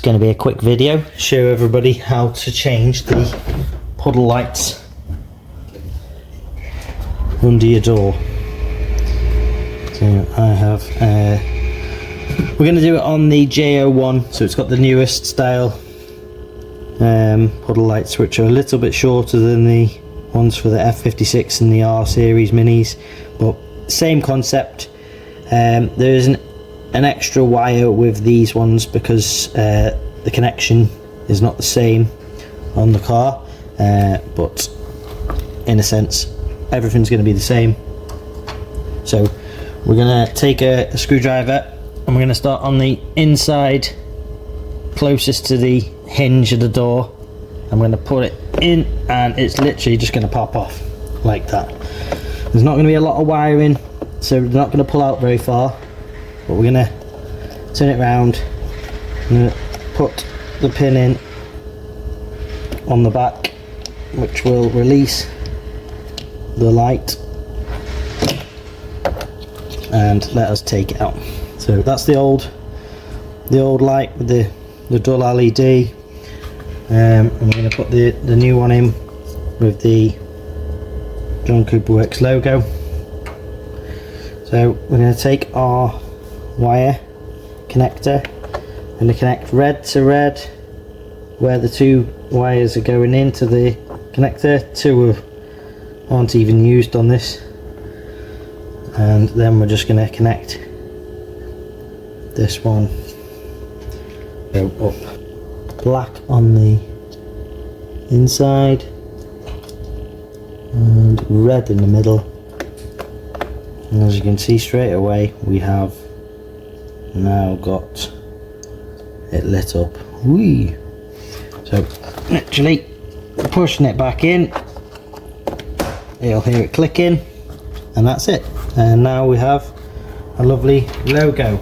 It's going to be a quick video, show everybody how to change the puddle lights under your door. So I have, we're going to do it on the J01, so it's got the newest style puddle lights, which are a little bit shorter than the ones for the F56 and the R series minis, but same concept. There is an extra wire with these ones because the connection is not the same on the car, but in a sense everything's going to be the same. So we're going to take a screwdriver and we're going to start on the inside closest to the hinge of the door. I'm going to put it in and it's literally just going to pop off like that. There's not going to be a lot of wiring, so we're not going to pull out very far, but we're going to turn it round. I'm going to put the pin in on the back, which will release the light and let us take it out. So that's the old light with the dull LED, and we're going to put the new one in with the John Cooper Works logo. So we're going to take our wire connector and to connect red to red where the two wires are going into the connector. Two aren't even used on this, and then we're just going to connect this one, go up, black on the inside and red in the middle, and as you can see straight away we have now got it lit up. Whee! So literally pushing it back in, you'll hear it clicking, and that's it. And now we have a lovely logo.